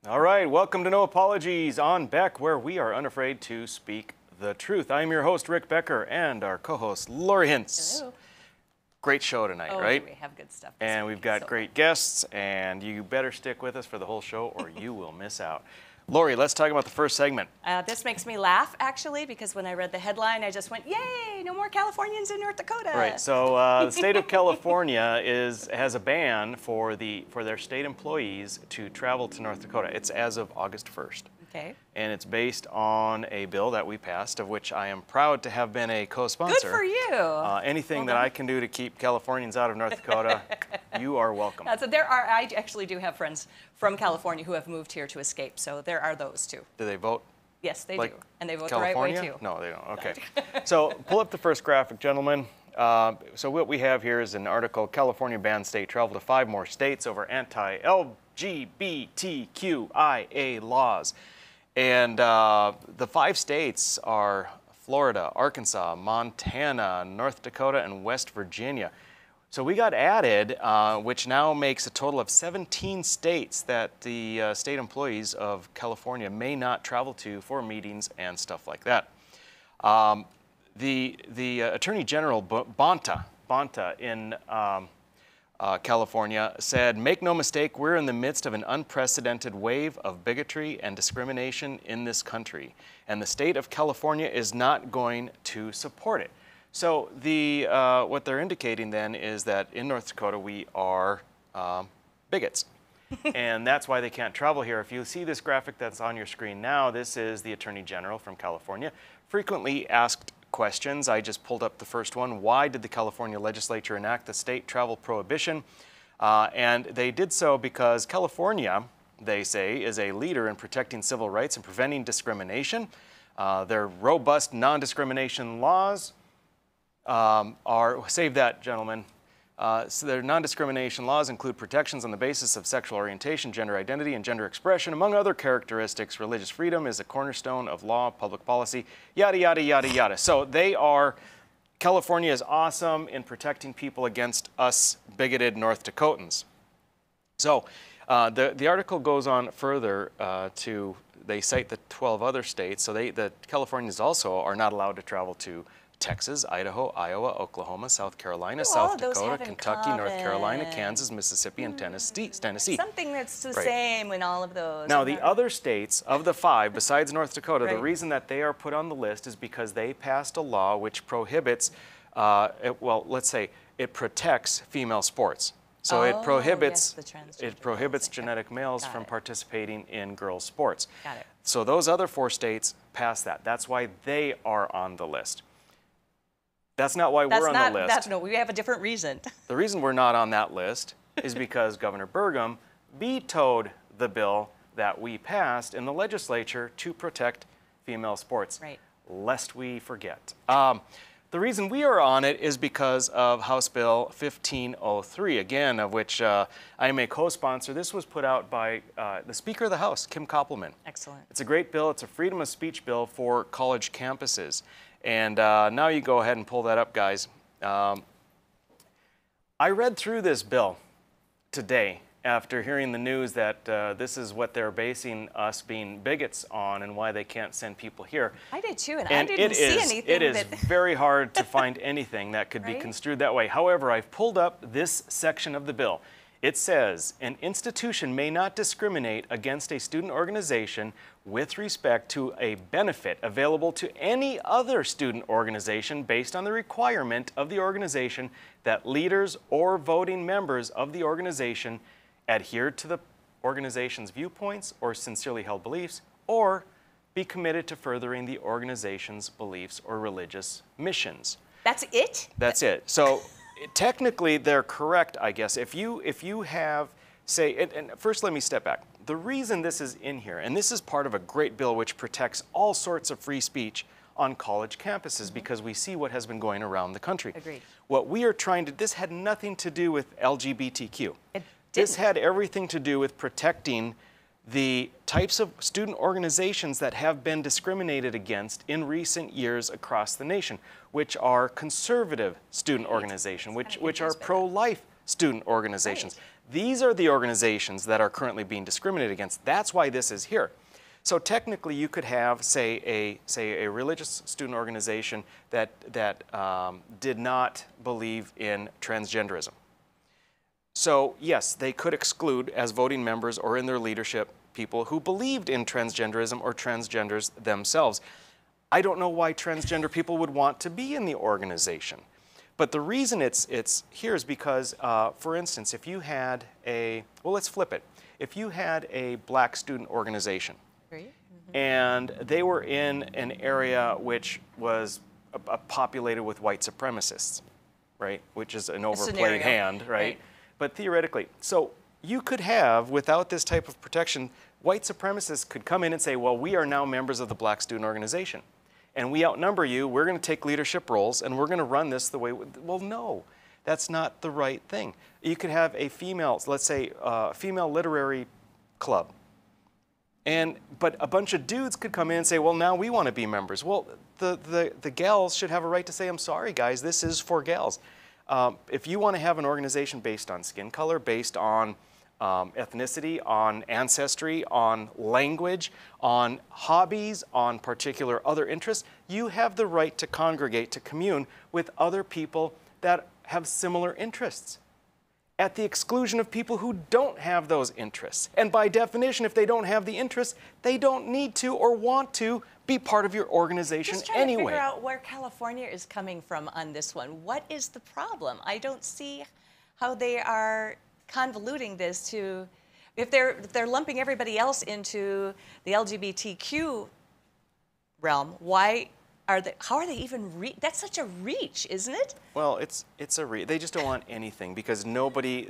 All right, welcome to No Apologies on Beck, where we are unafraid to speak the truth. I'm your host, Rick Becker, and our co-host, Lori Hintz. Hello. Great show tonight, right? We have good stuff. And we've got great guests, and you better stick with us for the whole show or you will miss out. Lori, let's talk about the first segment. This makes me laugh, actually, because when I read the headline, I just went, yay, no more Californians in North Dakota. Right, so the state of California has a ban for their state employees to travel to North Dakota. It's as of August 1st. Okay. And it's based on a bill that we passed, of which I am proud to have been a co-sponsor. Good for you. Anything that I can do to keep Californians out of North Dakota, you are welcome. So I actually do have friends from California who have moved here to escape, so there are those too. Do they vote? Yes, they Like do. And they vote California? the right way too. No, they don't. Okay. So pull up the first graphic, gentlemen. So what we have here is an article, California bans state travel to 5 more states over anti-LGBTQIA laws. And the 5 states are Florida, Arkansas, Montana, North Dakota, and West Virginia. So we got added, which now makes a total of 17 states that the state employees of California may not travel to for meetings and stuff like that. The Attorney General Bonta in California said, "Make no mistake, we're in the midst of an unprecedented wave of bigotry and discrimination in this country, and the state of California is not going to support it." So what they're indicating then is that in North Dakota we are bigots, and that's why they can't travel here. If you see this graphic that's on your screen now, this is the Attorney General from California. Frequently asked questions. I just pulled up the first one. Why did the California legislature enact the state travel prohibition? And they did so because California, they say, is a leader in protecting civil rights and preventing discrimination. Their robust non-discrimination laws save that, gentlemen. So their non-discrimination laws include protections on the basis of sexual orientation, gender identity, and gender expression. Among other characteristics, religious freedom is a cornerstone of law, public policy, yada, yada, yada, yada. So California is awesome in protecting people against us bigoted North Dakotans. So the article goes on further they cite the 12 other states. So the Californians also are not allowed to travel to Texas, Idaho, Iowa, Oklahoma, South Carolina, South Dakota, Kentucky, North Carolina, Kansas, Mississippi, and Tennessee. Something that's the same in all of those. Now, the other states of the 5, besides North Dakota, the Right. reason that they are put on the list is because they passed a law which prohibits, let's say, it protects female sports. So it prohibits, genetic males from participating in girls' sports. Got it. So those other 4 states passed that. That's why they are on the list. That's not why we're on the list. No, we have a different reason. The reason we're not on that list is because Governor Burgum vetoed the bill that we passed in the legislature to protect female sports, Right. lest we forget. The reason we are on it is because of House Bill 1503, again, of which I am a co-sponsor. This was put out by the Speaker of the House, Kim Koppelman. Excellent. It's a great bill. It's a freedom of speech bill for college campuses. And now you go ahead and pull that up, guys. I read through this bill today after hearing the news that this is what they're basing us being bigots on and why they can't send people here. I did too, and I didn't see anything. It is very hard to find anything that could be construed that way. However, I've pulled up this section of the bill. It says, an institution may not discriminate against a student organization with respect to a benefit available to any other student organization based on the requirement of the organization that leaders or voting members of the organization adhere to the organization's viewpoints or sincerely held beliefs, or be committed to furthering the organization's beliefs or religious missions. That's it? That's it. So technically, they're correct, I guess. If you have, say, and first let me step back. The reason this is in here, and this is part of a great bill which protects all sorts of free speech on college campuses, because we see what has been going around the country. Agreed. What we are trying to, this had nothing to do with LGBTQ. This had everything to do with protecting the types of student organizations that have been discriminated against in recent years across the nation, which are conservative student organizations, which are pro-life student organizations. Right. These are the organizations that are currently being discriminated against. That's why this is here. So technically, you could have, say a religious student organization that did not believe in transgenderism. So yes, they could exclude as voting members or in their leadership people who believed in transgenderism or transgenders themselves. I don't know why transgender people would want to be in the organization. But the reason it's here is because, for instance, if you had well, let's flip it. If you had a black student organization, Great. and they were in an area which was populated with white supremacists, right? Which is an overplayed scenario. hand, right? But theoretically, so you could have, without this type of protection, white supremacists could come in and say, well, we are now members of the black student organization, and we outnumber you, we're going to take leadership roles, and we're going to run this the way, well, no, that's not the right thing. You could have a female, let's say, female literary club, but a bunch of dudes could come in and say, well, now we want to be members. Well, the gals should have a right to say, I'm sorry, guys, this is for gals. If you want to have an organization based on skin color, based on ethnicity, on ancestry, on language, on hobbies, on particular other interests, you have the right to congregate, to commune with other people that have similar interests, at the exclusion of people who don't have those interests. And by definition, if they don't have the interests, they don't need to or want to be part of your organization Just trying anyway. to figure out where California is coming from on this one. What is the problem? I don't see how they are convoluting this to, if they're lumping everybody else into the LGBTQ realm, how are they even that's such a reach, isn't it? Well, it's a they just don't want anything, because nobody,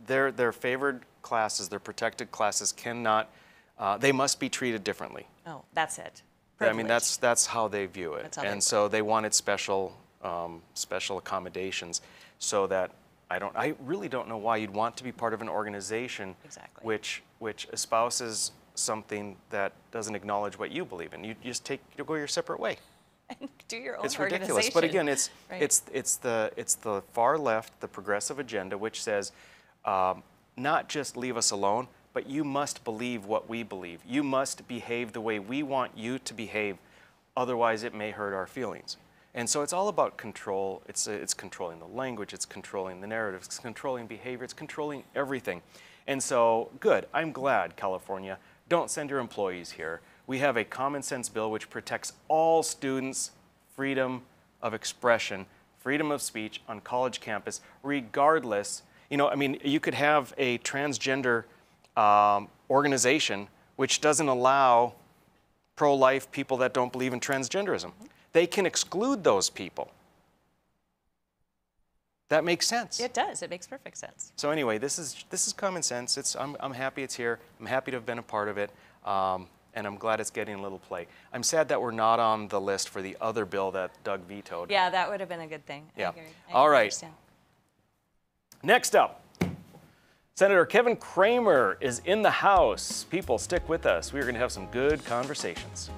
their favored classes, their protected classes cannot, they must be treated differently. Oh, that's it. I mean, that's how they view it. And so they wanted special accommodations, so that I really don't know why you'd want to be part of an organization which espouses something that doesn't acknowledge what you believe in. You just go your separate way. And do your own It's organization. ridiculous. But again, Right. it's the far left, the progressive agenda, which says not just leave us alone, but you must believe what we believe. You must behave the way we want you to behave, otherwise it may hurt our feelings. And so it's all about control. It's controlling the language, it's controlling the narrative, it's controlling behavior, it's controlling everything. And so, good, I'm glad, California, don't send your employees here. We have a common sense bill which protects all students' freedom of expression, freedom of speech on college campus, regardless. You know, I mean, you could have a transgender organization which doesn't allow pro-life people that don't believe in transgenderism. They can exclude those people. That makes sense. It does. It makes perfect sense. So anyway, this is common sense. I'm happy it's here. I'm happy to have been a part of it. And I'm glad it's getting a little play. I'm sad that we're not on the list for the other bill that Doug vetoed. Yeah, that would have been a good thing. Yeah. I All right. understand. Next up, Senator Kevin Cramer is in the House. People, stick with us. We're going to have some good conversations.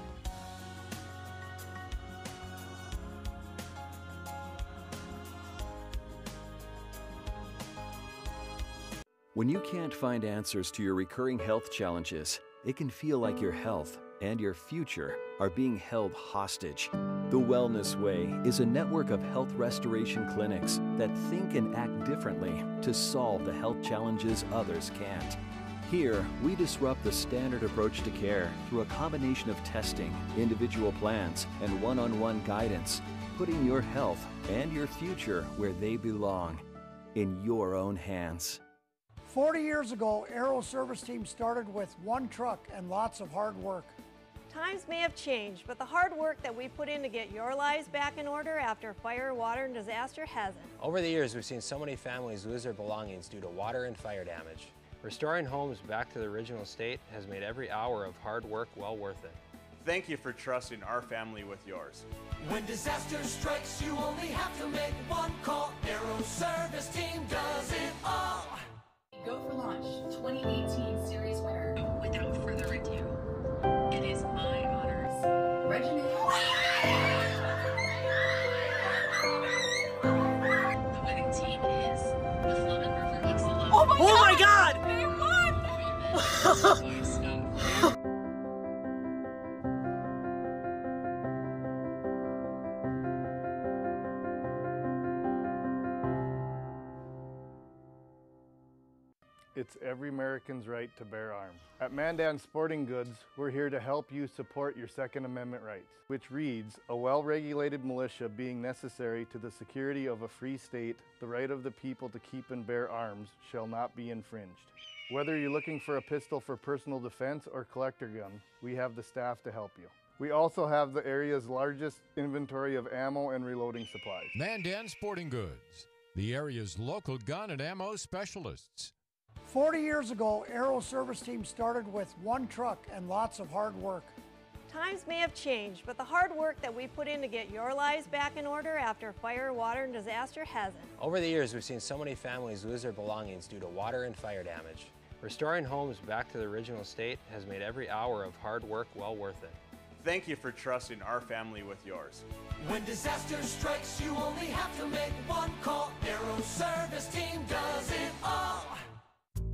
When you can't find answers to your recurring health challenges, it can feel like your health and your future are being held hostage. The Wellness Way is a network of health restoration clinics that think and act differently to solve the health challenges others can't. Here, we disrupt the standard approach to care through a combination of testing, individual plans, and one-on-one guidance, putting your health and your future where they belong, in your own hands. 40 years ago, Aero Service Team started with one truck and lots of hard work. Times may have changed, but the hard work that we put in to get your lives back in order after fire, water, and disaster hasn't. Over the years, we've seen so many families lose their belongings due to water and fire damage. Restoring homes back to the original state has made every hour of hard work well worth it. Thank you for trusting our family with yours. When disaster strikes, you only have to make one call. Aero Service Team does it all. Go for Launch 2018 series winner. Without further ado, it is my honors. Reginald. The winning team is the Flamin' Oh my God! They won! It's every American's right to bear arms. At Mandan Sporting Goods, we're here to help you support your Second Amendment rights, which reads, a well-regulated militia being necessary to the security of a free state, the right of the people to keep and bear arms shall not be infringed. Whether you're looking for a pistol for personal defense or collector gun, we have the staff to help you. We also have the area's largest inventory of ammo and reloading supplies. Mandan Sporting Goods, the area's local gun and ammo specialists. 40 years ago, Aero Service Team started with one truck and lots of hard work. Times may have changed, but the hard work that we put in to get your lives back in order after fire, water, and disaster hasn't. Over the years, we've seen so many families lose their belongings due to water and fire damage. Restoring homes back to the original state has made every hour of hard work well worth it. Thank you for trusting our family with yours. When disaster strikes, you only have to make one call. Aero Service Team does it all.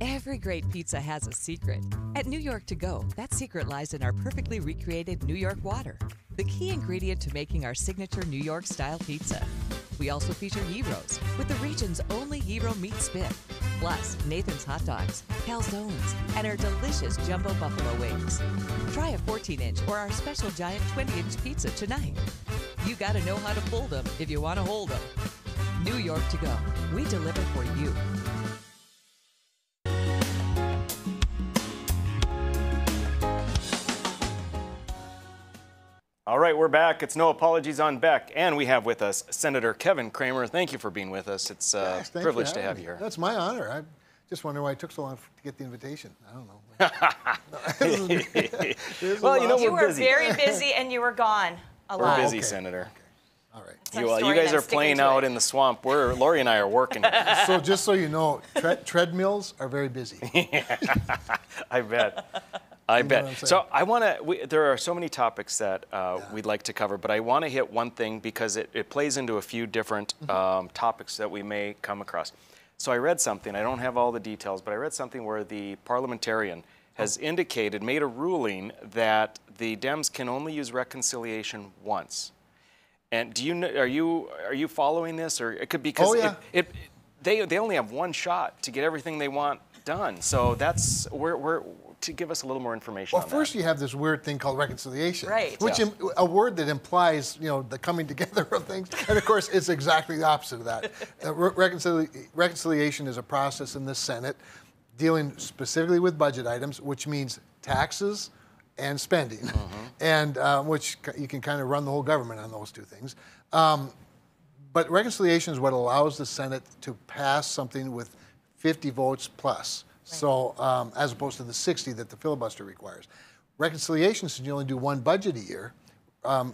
Every great pizza has a secret. At New York To Go, that secret lies in our perfectly recreated New York water, the key ingredient to making our signature New York-style pizza. We also feature gyros, with the region's only gyro meat spit, plus Nathan's hot dogs, calzones, and our delicious jumbo buffalo wings. Try a 14-inch or our special giant 20-inch pizza tonight. You gotta know how to pull them if you want to hold them. New York To Go, we deliver for you. All right, we're back. It's No Apologies on Beck, and we have with us Senator Kevin Cramer. Thank you for being with us. It's a privilege to have you here. That's my honor. I just wonder why it took so long to get the invitation. I don't know. Well, you know, you we're were busy. very busy, and you were gone a lot. We're busy, Okay. Senator. Okay. All right. You guys are playing out in the swamp. Lori and I are working. So just so you know, treadmills are very busy. I bet. I bet. So I want to, there are so many topics that we'd like to cover, but I want to hit one thing because it plays into a few different topics that we may come across. So I read something, I don't have all the details, but I read something where the parliamentarian has indicated, made a ruling that the Dems can only use reconciliation once. And are you following this, or it could be because they only have one shot to get everything they want done. So that's to give us a little more information on that. Well, first you have this weird thing called reconciliation, right? Which a word that implies, you know, the coming together of things. And of course, it's exactly the opposite of that. Reconciliation is a process in the Senate dealing specifically with budget items, which means taxes and spending, and which you can kind of run the whole government on those two things. But reconciliation is what allows the Senate to pass something with 50 votes plus. So as opposed to the 60 that the filibuster requires. Reconciliation, since you only do one budget a year,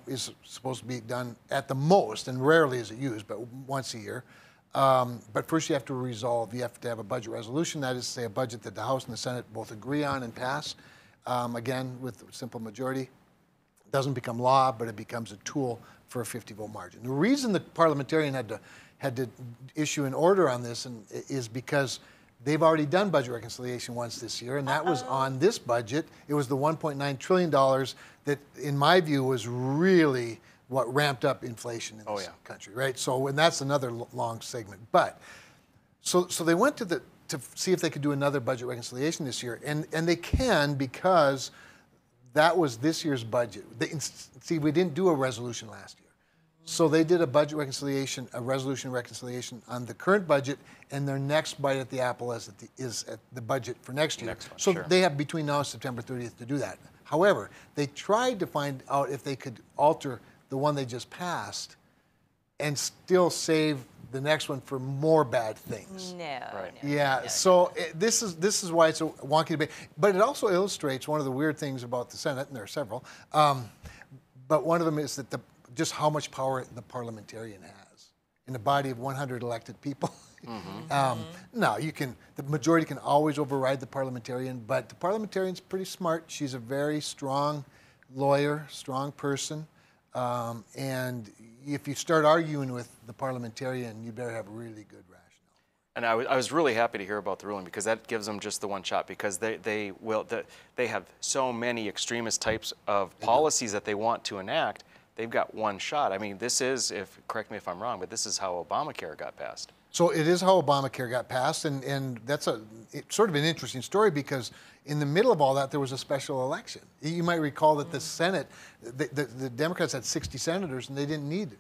is supposed to be done at the most, and rarely is it used, but once a year. But first you have to have a budget resolution, that is to say a budget that the House and the Senate both agree on and pass, again with a simple majority. It doesn't become law, but it becomes a tool for a 50-vote margin. The reason the parliamentarian had to issue an order on this is because they've already done budget reconciliation once this year, and that was on this budget. It was the $1.9 trillion that, in my view, was really what ramped up inflation in this country, right? So, and that's another long segment. But, so they went to see if they could do another budget reconciliation this year, and they can because that was this year's budget. See, we didn't do a resolution last year. So they did a budget reconciliation, a resolution reconciliation on the current budget, and their next bite at the apple is at the budget for next year. So they have between now and September 30th to do that. However, they tried to find out if they could alter the one they just passed and still save the next one for more bad things. So this is why it's a wonky debate. But it also illustrates one of the weird things about the Senate, and there are several. But one of them is that just how much power the parliamentarian has in a body of 100 elected people. Now, the majority can always override the parliamentarian, but the parliamentarian's pretty smart. She's a very strong lawyer, strong person. And if you start arguing with the parliamentarian, you better have a really good rationale. And I was really happy to hear about the ruling, because that gives them just the one shot, because they have so many extremist types of policies that they want to enact. They've got one shot. I mean, this is, correct me if I'm wrong, but this is how Obamacare got passed. So it is how Obamacare got passed, and that's sort of an interesting story, because in the middle of all that, there was a special election. You might recall that the Senate, the Democrats had 60 senators, and they didn't need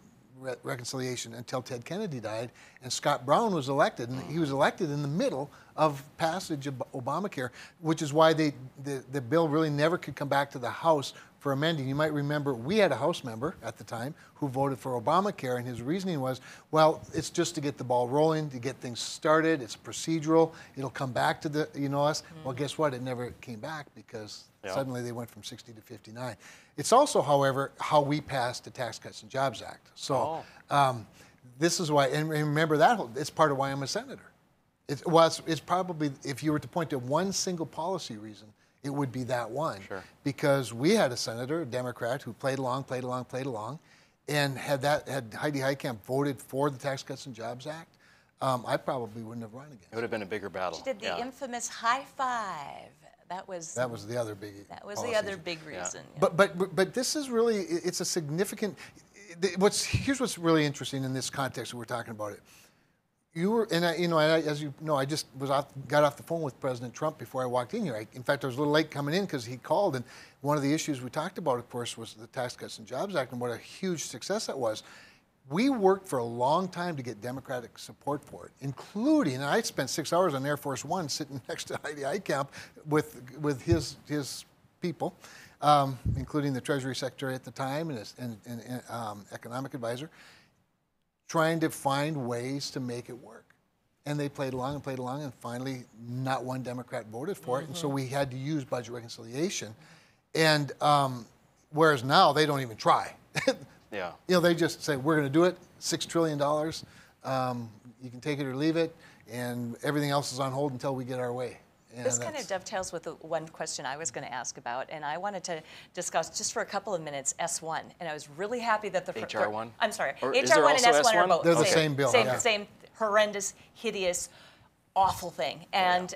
reconciliation until Ted Kennedy died, and Scott Brown was elected, and he was elected in the middle of passage of Obamacare, which is why the bill really never could come back to the House for amending. You might remember we had a House member at the time who voted for Obamacare, and his reasoning was, well, it's just to get the ball rolling, to get things started, it's procedural, it'll come back to the, us. Well, guess what? It never came back, because suddenly they went from 60 to 59. It's also, however, how we passed the Tax Cuts and Jobs Act. So this is why, and remember that, it's part of why I'm a senator. It's probably, if you were to point to one single policy reason, it would be that one. Sure. Because we had a senator, a Democrat, who played along, and had Heidi Heitkamp voted for the Tax Cuts and Jobs Act, I probably wouldn't have run again. It would have been a bigger battle. She did the infamous high five. That was the other big. That was the other big reason. Yeah. But this is really, it's a significant. Here's what's really interesting in this context that we're talking about it. You were, and as you know, I just got off the phone with President Trump before I walked in here. In fact, I was a little late coming in because he called, and one of the issues we talked about, of course, was the Tax Cuts and Jobs Act and what a huge success that was. We worked for a long time to get Democratic support for it, including, and I spent 6 hours on Air Force One sitting next to Heidi Heitkamp with his people, including the Treasury Secretary at the time and economic advisor, trying to find ways to make it work. And they played along, and finally not one Democrat voted for it, and so we had to use budget reconciliation. And whereas now they don't even try. Yeah. They just say, we're going to do it, $6 trillion. You can take it or leave it, and everything else is on hold until we get our way. And this kind of dovetails with the one question I was going to ask about, and I wanted to discuss just for a couple of minutes S1, and I was really happy that the HR1. I'm sorry, Or HR1 is there and also S1 are both They're the same bill. Same horrendous, hideous, awful thing. And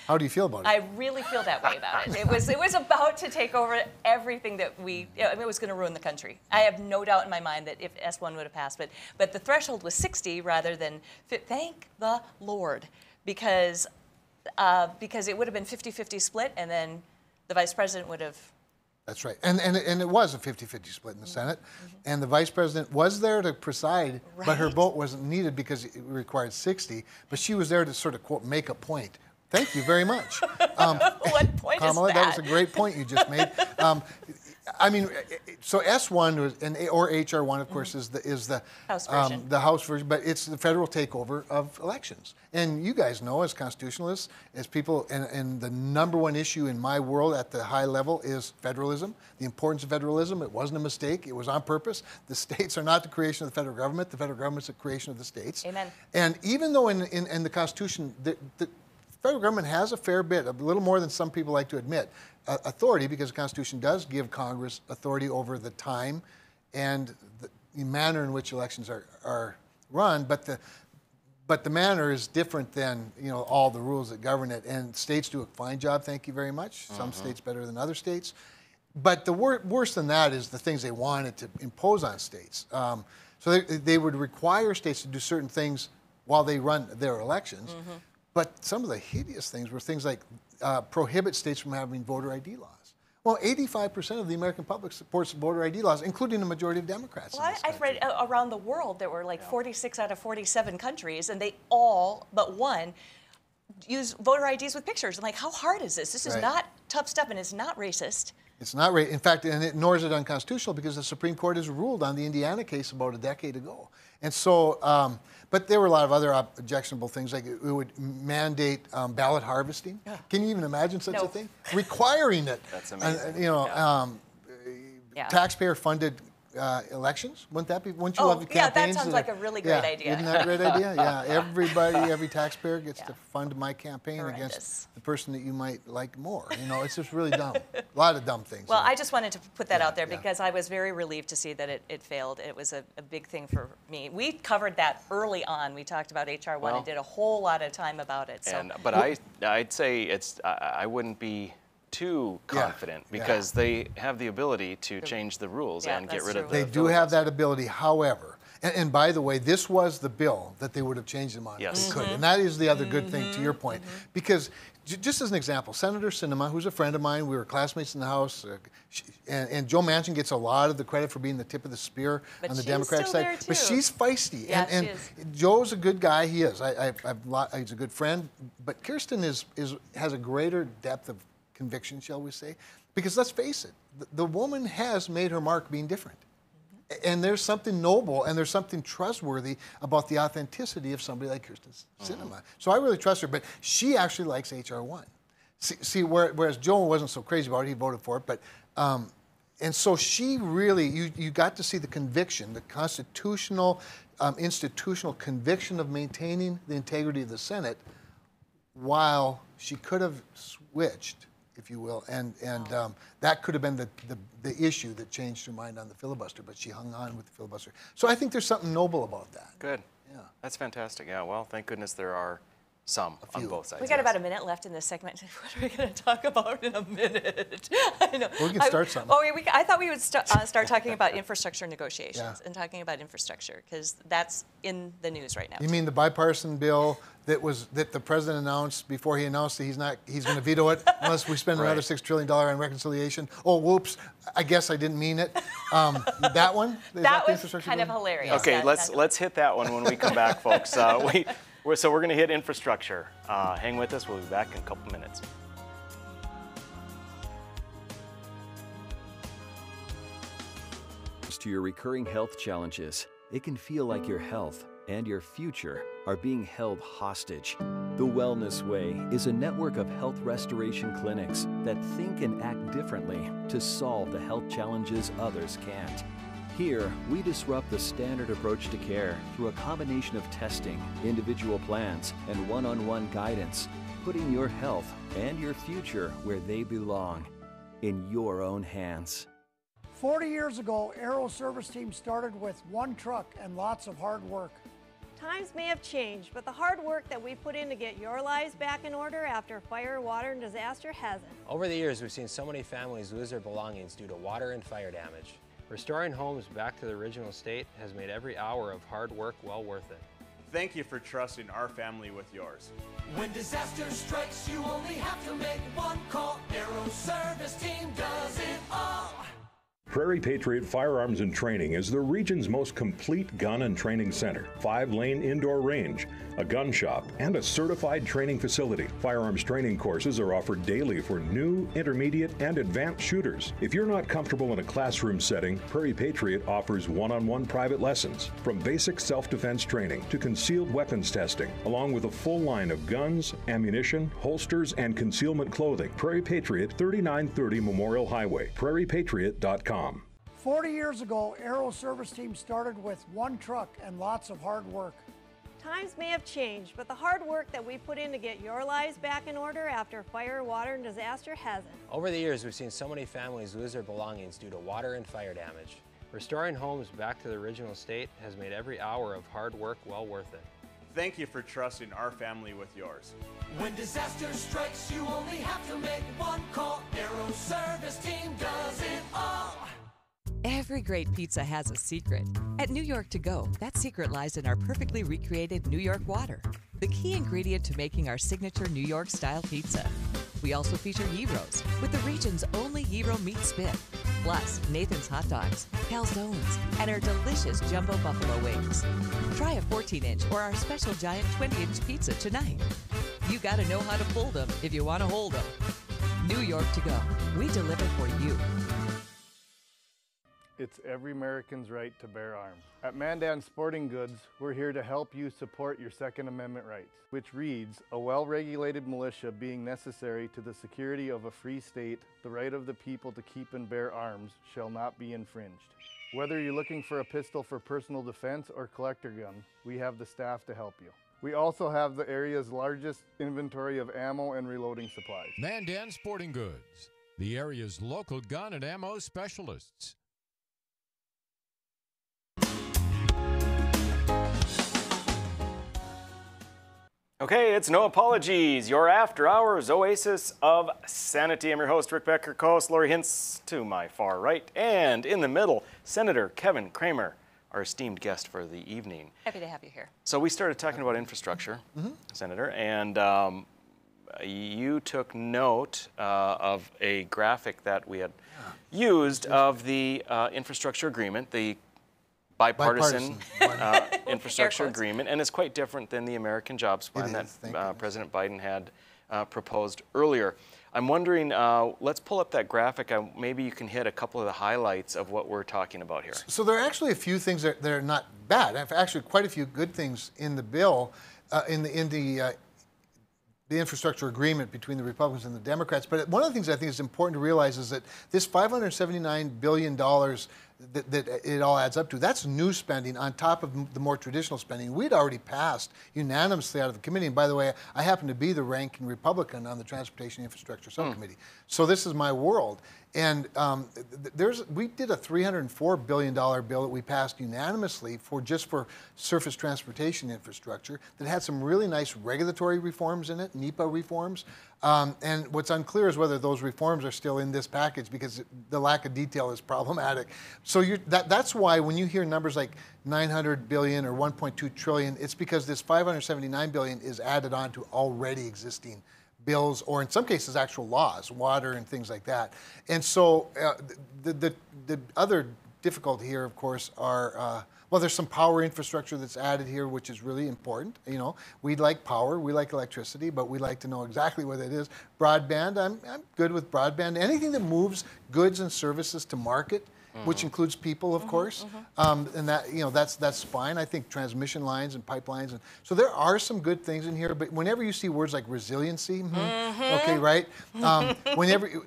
how do you feel about it? I really feel that way about it. It was about to take over everything that it was going to ruin the country. I have no doubt in my mind that if S1 would have passed, but the threshold was 60 rather than thank the Lord, because it would have been 50-50 split, and then the vice president would have. That's right. And it was a 50-50 split in the Senate. And the vice president was there to preside, but her vote wasn't needed because it required 60. But she was there to sort of, quote, make a point. Thank you very much. What point Kamala, is that? That was a great point you just made. I mean, so S1 was, or HR1, of course, is the House version. The House version, but it's the federal takeover of elections. And you guys know, as constitutionalists, as people, and the number one issue in my world at the high level is federalism, the importance of federalism. It wasn't a mistake. It was on purpose. The states are not the creation of the federal government. The federal government is the creation of the states. Amen. And even though in the Constitution, the federal government has a fair bit, a little more than some people like to admit, authority, because the Constitution does give Congress authority over the time and the manner in which elections are run, but the manner is different than all the rules that govern it. And states do a fine job, thank you very much. Some states better than other states. But the worse than that is the things they wanted to impose on states. So they would require states to do certain things while they run their elections. But some of the hideous things were things like prohibit states from having voter ID laws. Well, 85% of the American public supports voter ID laws, including the majority of Democrats. Well, I've read around the world there were like 46 out of 47 countries, and they all but one use voter IDs with pictures. I'm like, how hard is this? This is not tough stuff, and it's not racist. It's not racist. In fact, nor is it unconstitutional, because the Supreme Court has ruled on the Indiana case about a decade ago. And so, but there were a lot of other objectionable things, like it would mandate ballot harvesting. Can you even imagine such a thing? Requiring it. That's amazing. Taxpayer-funded elections. Wouldn't you love the campaigns? Yeah, that sounds like a really great idea. Isn't that a great idea? Yeah, every taxpayer gets to fund my campaign against the person that you might like more. You know, it's just really dumb. A lot of dumb things. Well, I just wanted to put that out there because I was very relieved to see that it failed. It was a big thing for me. We covered that early on. We talked about HR 1 and did a whole lot of time about it. So. But I'd say I wouldn't be too confident because they have the ability to change the rules and get rid of the They do have that ability, however, and by the way, this was the bill that they would have changed them on if they could. And that is the other good thing to your point. Because just as an example, Senator Sinema, who's a friend of mine, we were classmates in the House, and Joe Manchin gets a lot of the credit for being the tip of the spear on the Democratic side. But she's feisty. Yeah, and Joe's a good guy. He is. He's a good friend. But Kirsten has a greater depth of conviction, shall we say, because let's face it, the woman has made her mark being different. And there's something noble and there's something trustworthy about the authenticity of somebody like Kirsten Sinema. So I really trust her, but she actually likes HR 1. See, whereas Joe wasn't so crazy about it, he voted for it, but and so she really, you got to see the conviction, the constitutional, institutional conviction of maintaining the integrity of the Senate, while she could have switched, if you will, and that could have been the issue that changed her mind on the filibuster, but she hung on with the filibuster. So I think there's something noble about that. Good. Yeah. That's fantastic. Yeah, well, thank goodness there are some on both sides. We got about a minute left in this segment. What are we going to talk about in a minute? I know. We can start something. I thought we would start talking about infrastructure negotiations and talking about infrastructure because that's in the news right now. You mean the bipartisan bill that the president announced before he announced that he's going to veto it unless we spend another $6 trillion on reconciliation? Oh, whoops! I guess I didn't mean it. That one. That was kind of hilarious. Okay, let's hit that one when we come back, folks. So we're going to hit infrastructure. Hang with us. We'll be back in a couple minutes. To your recurring health challenges, it can feel like your health and your future are being held hostage. The Wellness Way is a network of health restoration clinics that think and act differently to solve the health challenges others can't. Here, we disrupt the standard approach to care through a combination of testing, individual plans, and one-on-one guidance, putting your health and your future where they belong, in your own hands. 40 years ago, Aero Service Team started with one truck and lots of hard work. Times may have changed, but the hard work that we put in to get your lives back in order after fire, water, and disaster hasn't. Over the years, we've seen so many families lose their belongings due to water and fire damage. Restoring homes back to the original state has made every hour of hard work well worth it. Thank you for trusting our family with yours. When disaster strikes, you only have to make one call. Aero Service Team does it all. Prairie Patriot Firearms and Training is the region's most complete gun and training center. 5-lane indoor range, a gun shop, and a certified training facility. Firearms training courses are offered daily for new, intermediate, and advanced shooters. If you're not comfortable in a classroom setting, Prairie Patriot offers one-on-one private lessons, from basic self-defense training to concealed weapons testing, along with a full line of guns, ammunition, holsters, and concealment clothing. Prairie Patriot, 3930 Memorial Highway, prairiepatriot.com. 40 years ago, Aero Service Team started with one truck and lots of hard work. Times may have changed, but the hard work that we put in to get your lives back in order after fire, water, and disaster hasn't. Over the years, we've seen so many families lose their belongings due to water and fire damage. Restoring homes back to the original state has made every hour of hard work well worth it. Thank you for trusting our family with yours. When disaster strikes, you only have to make one call. Aero Service Team does it all. Every great pizza has a secret. At New York To Go, that secret lies in our perfectly recreated New York water, the key ingredient to making our signature New York-style pizza. We also feature Heroes, with the region's only Hero meat spit, plus Nathan's hot dogs, calzones, and our delicious jumbo buffalo wings. Try a 14-inch or our special giant 20-inch pizza tonight. You gotta know how to fold them if you want to hold them. New York To Go, we deliver for you. It's every American's right to bear arms. At Mandan Sporting Goods, we're here to help you support your Second Amendment rights, which reads, a well-regulated militia being necessary to the security of a free state, the right of the people to keep and bear arms shall not be infringed. Whether you're looking for a pistol for personal defense or collector gun, we have the staff to help you. We also have the area's largest inventory of ammo and reloading supplies. Mandan Sporting Goods, the area's local gun and ammo specialists. Okay, it's No Apologies, your after-hours oasis of sanity. I'm your host, Rick Becker, co-host Lori Hintz to my far right, and in the middle, Senator Kevin Cramer, our esteemed guest for the evening. Happy to have you here. So we started talking about infrastructure, Senator, and you took note of a graphic that we had used of the infrastructure agreement, the bipartisan infrastructure agreement, and it's quite different than the American Jobs Plan that President Biden had proposed earlier. I'm wondering, let's pull up that graphic. Maybe you can hit a couple of the highlights of what we're talking about here. So there are actually a few things that are not bad. Actually, quite a few good things in the bill, in the infrastructure agreement between the Republicans and the Democrats. But one of the things I think is important to realize is that this $579 billion that it all adds up to, that's new spending on top of the more traditional spending. We'd already passed unanimously out of the committee. And by the way, I happen to be the ranking Republican on the Transportation Infrastructure Subcommittee. So this is my world. And we did a $304 billion bill that we passed unanimously for surface transportation infrastructure that had some really nice regulatory reforms in it, NEPA reforms. And what's unclear is whether those reforms are still in this package because the lack of detail is problematic. So that's why when you hear numbers like 900 billion or 1.2 trillion, it's because this 579 billion is added on to already existing bills, or in some cases actual laws, water and things like that. And so the other difficulty here, of course, are well, there's some power infrastructure that's added here, which is really important. You know, we like power, we like electricity, but we like to know exactly what it is. Broadband, I'm good with broadband. Anything that moves goods and services to market, which includes people, of course, and that, you know, that's fine. I think transmission lines and pipelines, and so there are some good things in here. But whenever you see words like resiliency, okay, right?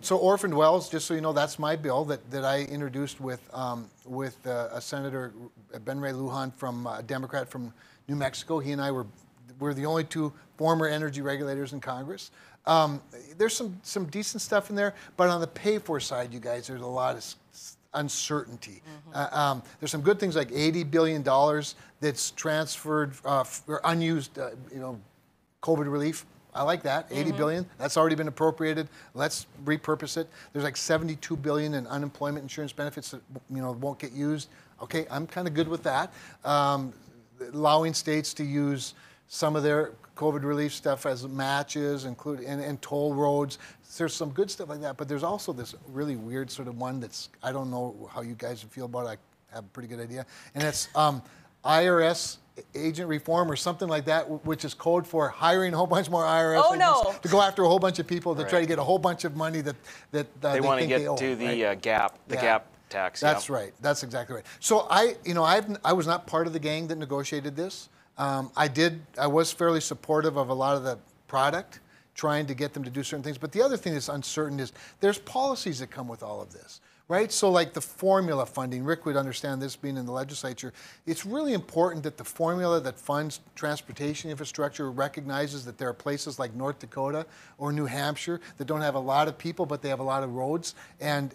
So orphaned wells, just so you know, that's my bill that I introduced with a Senator Ben Ray Lujan from a Democrat from New Mexico. He and I were the only two former energy regulators in Congress. There's some decent stuff in there, but on the pay-for side, you guys, there's a lot of uncertainty. There's some good things like $80 billion that's transferred for unused, COVID relief. I like that. $80 billion. That's already been appropriated. Let's repurpose it. There's like $72 billion in unemployment insurance benefits that won't get used. Okay, I'm kind of good with that. Allowing states to use some of their COVID relief stuff as matches, including and toll roads. There's some good stuff like that, but there's also this really weird sort of one that's, I don't know how you guys feel about it. I have a pretty good idea. And it's IRS agent reform or something like that, which is code for hiring a whole bunch more IRS agents to go after a whole bunch of people to try to get a whole bunch of money that they want to get to the gap, gap tax. That's right. That's exactly right. So I was not part of the gang that negotiated this. I was fairly supportive of a lot of the product, trying to get them to do certain things. But the other thing that's uncertain is there's policies that come with all of this, right? So like the formula funding, Rick would understand this being in the legislature. It's really important that the formula that funds transportation infrastructure recognizes that there are places like North Dakota or New Hampshire that don't have a lot of people, but they have a lot of roads, and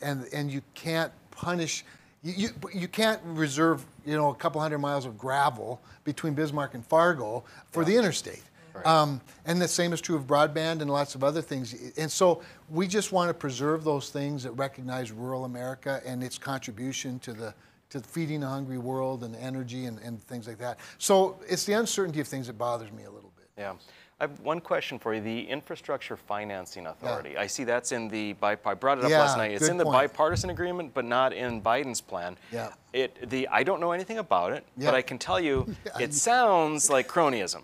you can't punish. You can't reserve, a couple hundred miles of gravel between Bismarck and Fargo for the interstate. Right. And the same is true of broadband and lots of other things. And so we just want to preserve those things that recognize rural America and its contribution to feeding a hungry world and energy and things like that. So it's the uncertainty of things that bothers me a little bit. Yeah. I have one question for you. The Infrastructure Financing Authority. Yeah. I see that's in the I brought it up last night. It's in the bipartisan agreement, but not in Biden's plan. Yeah. I don't know anything about it, but I can tell you it sounds like cronyism.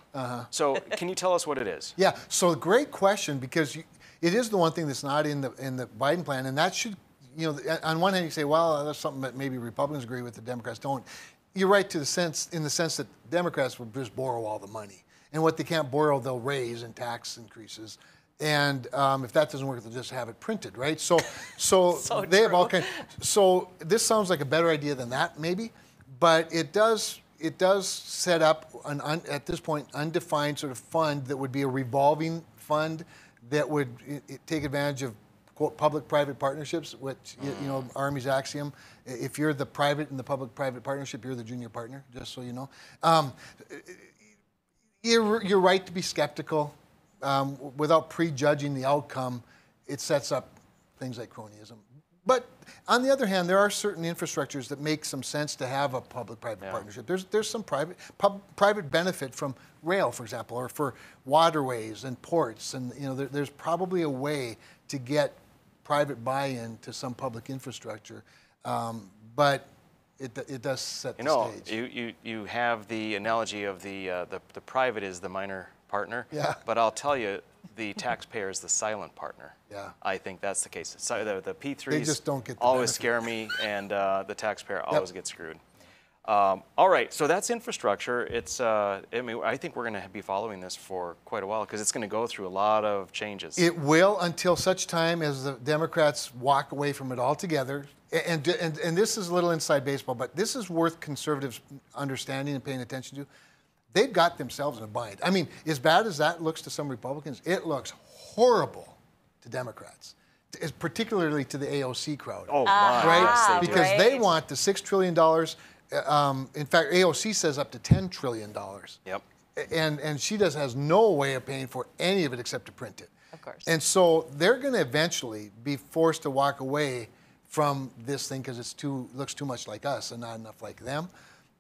So can you tell us what it is? Yeah. So great question, because it is the one thing that's not in the Biden plan, and that should you know, on one hand you say, well, that's something that maybe Republicans agree with, the Democrats don't. You're right in the sense that Democrats will just borrow all the money. And what they can't borrow, they'll raise in tax increases. And if that doesn't work, they'll just have it printed, right? So they have all kinds. So this sounds like a better idea than that, maybe, but it does set up at this point undefined sort of fund that would be a revolving fund that would take advantage of quote public-private partnerships, which you know Army's axiom. If you're the private in the public-private partnership, you're the junior partner. Just so you know, you're right to be skeptical. Without prejudging the outcome, it sets up things like cronyism. But on the other hand, there are certain infrastructures that make some sense to have a public-private partnership. There's some private benefit from rail, for example, or for waterways and ports, and you know there's probably a way to get private buy-in to some public infrastructure, but it does set the stage. You have the analogy of the private is the minor partner. Yeah. But I'll tell you, the taxpayer is the silent partner. Yeah. I think that's the case. So the P3s they just don't get the always benefit. scare me, and the taxpayer always gets screwed. All right, so that's infrastructure. It's I mean, I think we're going to be following this for quite a while because it's going to go through a lot of changes. It will until such time as the Democrats walk away from it altogether. And this is a little inside baseball, but this is worth conservatives understanding and paying attention to. They've got themselves in a bind. I mean, as bad as that looks to some Republicans, it looks horrible to Democrats, particularly to the AOC crowd. Oh, my. Right? Yes, they because do. they want the $6 trillion. In fact, AOC says up to $10 trillion. Yep. And she has no way of paying for any of it except to print it. Of course. And so they're going to eventually be forced to walk away from this thing because it looks too much like us and not enough like them.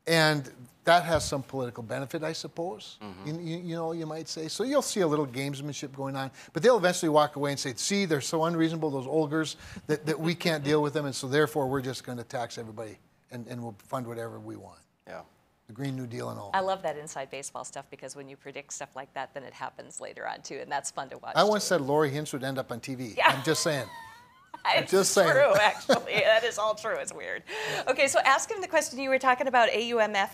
And that has some political benefit, I suppose, you know, you might say. So you'll see a little gamesmanship going on. But they'll eventually walk away and say, see, they're so unreasonable, those ogres, that we can't deal with them. And so therefore, we're just going to tax everybody and we'll fund whatever we want. Yeah. The Green New Deal and all. I love that inside baseball stuff because when you predict stuff like that, then it happens later on, too. And that's fun to watch, I once said Lori Hinch would end up on TV. Yeah. I'm just saying. It's just saying. true, actually. That is all true. It's weird. Okay, so ask him the question you were talking about, AUMF.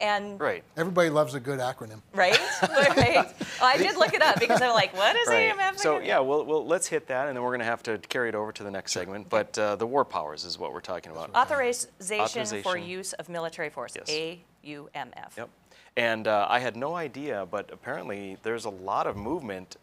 And right. Everybody loves a good acronym. Right? Right. Well, I did look it up because I'm like, what is AUMF? So yeah, well, let's hit that, and then we're going to have to carry it over to the next segment. But the war powers is what we're talking about. Authorization for use of military force, yes. AUMF. Yep. And I had no idea, but apparently there's a lot of movement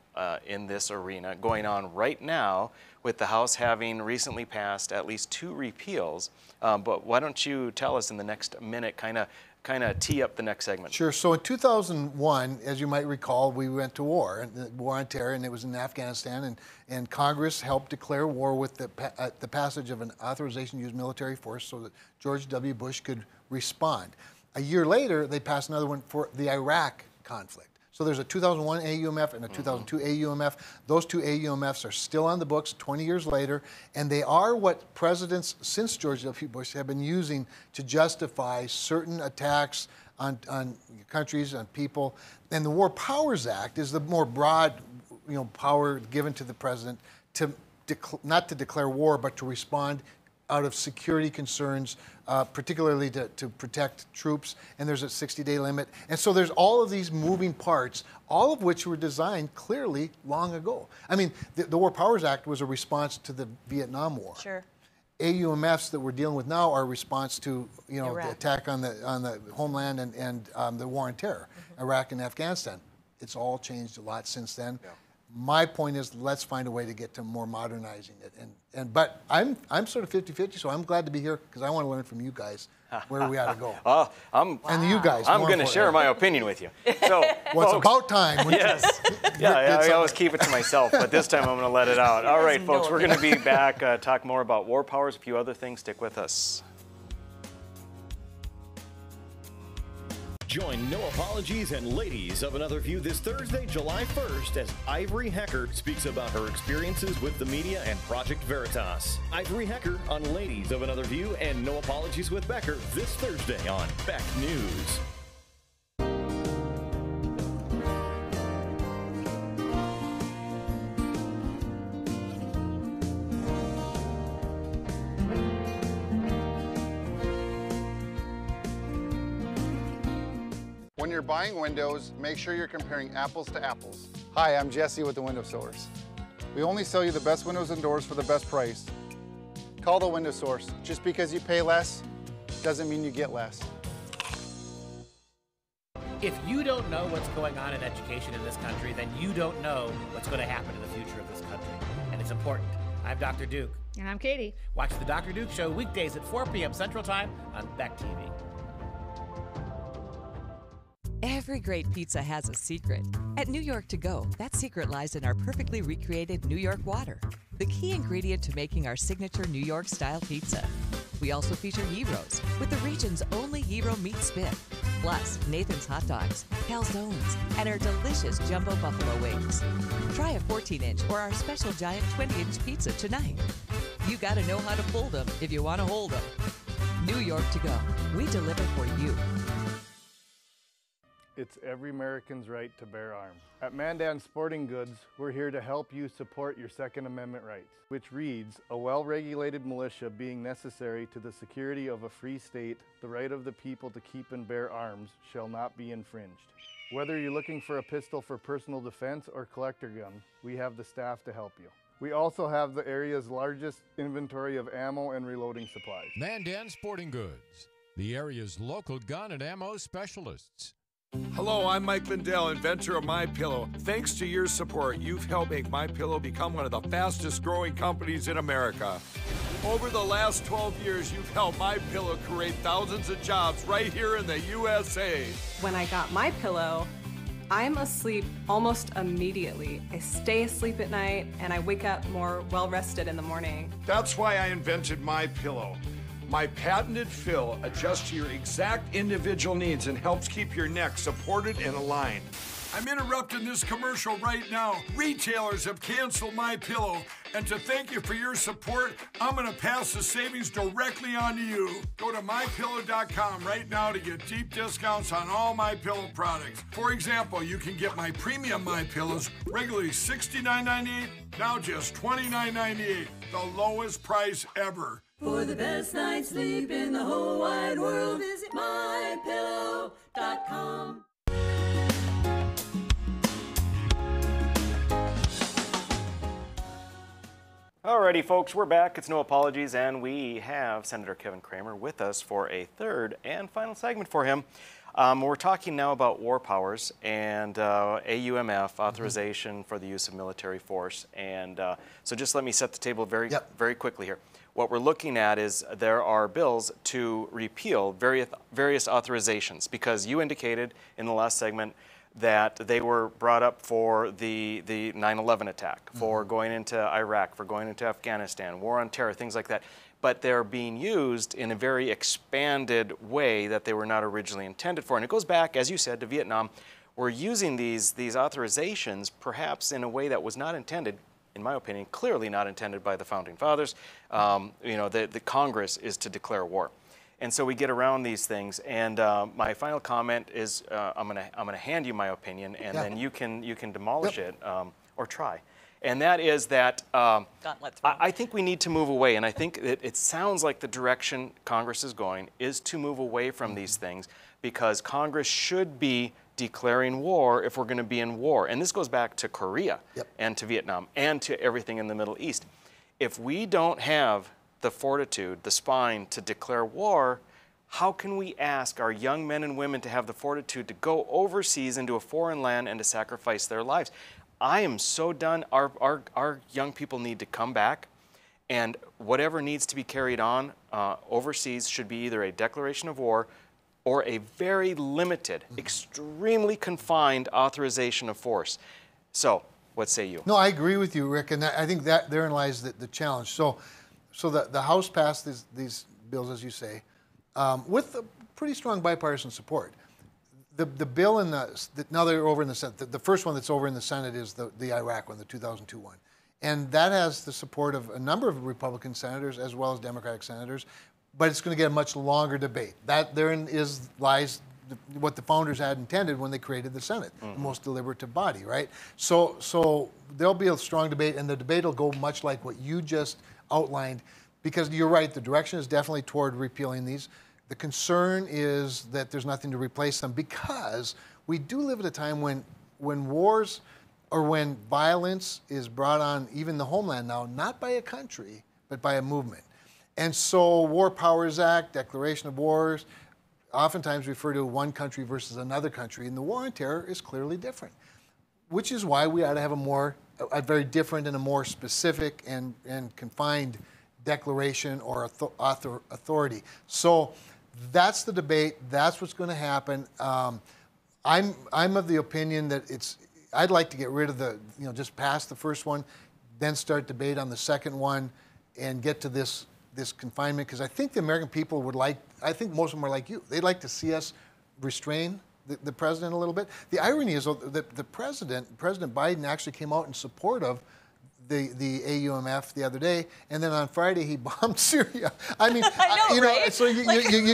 in this arena going on right now, with the House having recently passed at least 2 repeals. But why don't you tell us in the next minute, kind of tee up the next segment? Sure. So in 2001, as you might recall, we went to war, and the war on terror, and it was in Afghanistan, and Congress helped declare war with the passage of an authorization to use military force so that George W. Bush could respond. A year later, they passed another one for the Iraq conflict. So there's a 2001 AUMF and a 2002 AUMF. Those 2 AUMFs are still on the books 20 years later, and they are what presidents since George W. Bush have been using to justify certain attacks on countries, on people. And the War Powers Act is the more broad, power given to the president to not to declare war, but to respond out of security concerns, particularly to protect troops, and there's a 60-day limit. And so there's all of these moving parts, all of which were designed clearly long ago. I mean, the War Powers Act was a response to the Vietnam War. Sure. AUMFs that we're dealing with now are a response to, the attack on the homeland and the war on terror, Iraq and Afghanistan. It's all changed a lot since then. Yeah. My point is, let's find a way to get to more modernizing it. But I'm sort of 50-50, so I'm glad to be here because I want to learn from you guys where we ought to go. And you guys. I'm going to share my opinion with you. So, well, it's about time. Yes. I always keep it to myself, but this time I'm going to let it out. All right, folks, we're going to be back, talk more about war powers, a few other things. Stick with us. Join No Apologies and Ladies of Another View this Thursday, July 1st, as Ivory Hecker speaks about her experiences with the media and Project Veritas. Ivory Hecker on Ladies of Another View and No Apologies with Becker this Thursday on Beck News. When you're buying windows, make sure you're comparing apples to apples. Hi, I'm Jesse with the Window Source. We only sell you the best windows and doors for the best price. Call the Window Source. Just because you pay less doesn't mean you get less. If you don't know what's going on in education in this country, then you don't know what's going to happen in the future of this country. And it's important. I'm Dr. Duke. And I'm Katie. Watch the Dr. Duke Show weekdays at 4 p.m. Central Time on Beck TV. Every great pizza has a secret. At New York To Go, that secret lies in our perfectly recreated New York water, the key ingredient to making our signature New York-style pizza. We also feature gyros, with the region's only gyro meat spit, plus Nathan's hot dogs, calzones, and our delicious jumbo buffalo wings. Try a 14-inch or our special giant 20-inch pizza tonight. You gotta know how to pull them if you want to hold them. New York To Go, we deliver for you. It's every American's right to bear arms. At Mandan Sporting Goods, we're here to help you support your Second Amendment rights, which reads, a well-regulated militia being necessary to the security of a free state, the right of the people to keep and bear arms shall not be infringed. Whether you're looking for a pistol for personal defense or collector gun, we have the staff to help you. We also have the area's largest inventory of ammo and reloading supplies. Mandan Sporting Goods, the area's local gun and ammo specialists. Hello, I'm Mike Lindell, inventor of MyPillow. Thanks to your support, you've helped make MyPillow become one of the fastest growing companies in America. Over the last 12 years, you've helped MyPillow create thousands of jobs right here in the USA. When I got MyPillow, I'm asleep almost immediately. I stay asleep at night and I wake up more well-rested in the morning. That's why I invented MyPillow. My patented fill adjusts to your exact individual needs and helps keep your neck supported and aligned. I'm interrupting this commercial right now. Retailers have canceled MyPillow, and to thank you for your support, I'm going to pass the savings directly on to you. Go to MyPillow.com right now to get deep discounts on all MyPillow products. For example, you can get my premium MyPillows, regularly $69.98, now just $29.98, the lowest price ever. For the best night's sleep in the whole wide world, visit mypillow.com. Alrighty, folks, we're back. It's No Apologies, and we have Senator Kevin Cramer with us for a third and final segment for him. We're talking now about war powers and AUMF, Authorization for the Use of Military Force. And so just let me set the table very quickly here. What we're looking at is there are bills to repeal various authorizations, because you indicated in the last segment that they were brought up for the 9/11 attack, for going into Iraq, for going into Afghanistan, war on terror, things like that. But they're being used in a very expanded way that they were not originally intended for. And it goes back, as you said, to Vietnam. We're using these authorizations perhaps in a way that was not intended, in my opinion, clearly not intended by the Founding Fathers. You know, the Congress is to declare war. And so we get around these things. And my final comment is I'm gonna hand you my opinion, and then you can demolish it or try. And that is that I think we need to move away, and I think it sounds like the direction Congress is going is to move away from these things, because Congress should be declaring war if we're going to be in war. And this goes back to Korea and to Vietnam and to everything in the Middle East. If we don't have the fortitude, the spine to declare war, how can we ask our young men and women to have the fortitude to go overseas into a foreign land and to sacrifice their lives? I am so done. Our young people need to come back, and whatever needs to be carried on overseas should be either a declaration of war or a very limited, extremely confined authorization of force. So, what say you? No, I agree with you, Rick, and I think that therein lies the challenge. So the House passed these bills, as you say, with a pretty strong bipartisan support. The bill in now they're over in the Senate. The first one that's over in the Senate is the Iraq one, the 2002 one. And that has the support of a number of Republican senators as well as Democratic senators, but it's going to get a much longer debate. That therein lies what the founders had intended when they created the Senate, the most deliberative body, right? So there'll be a strong debate, and the debate will go much like what you just outlined, because you're right, the direction is definitely toward repealing these. The concern is that there's nothing to replace them, because we do live at a time when wars or when violence is brought on even the homeland now, not by a country, but by a movement. And so War Powers Act, declaration of wars, oftentimes refer to one country versus another country, and the war on terror is clearly different, which is why we ought to have a very different and a more specific and confined declaration or authority. So that's the debate. That's what's going to happen. I'm of the opinion that I'd like to get rid of just pass the first one, then start debate on the second one, and get to this confinement, because I think the American people I think most of them are like you. They'd like to see us restrain the president a little bit. The irony is that President Biden actually came out in support of the AUMF the other day, and then on Friday he bombed Syria. I mean, I know, right? So you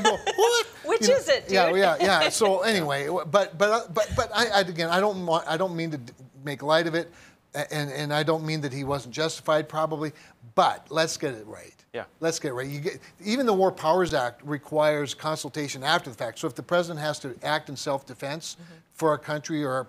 go, what? Which is it, dude? Yeah. So anyway, but again, I don't mean to make light of it, and I don't mean that he wasn't justified, probably, but let's get it right. Yeah. Let's get it right. Even the War Powers Act requires consultation after the fact. So if the president has to act in self-defense for a country or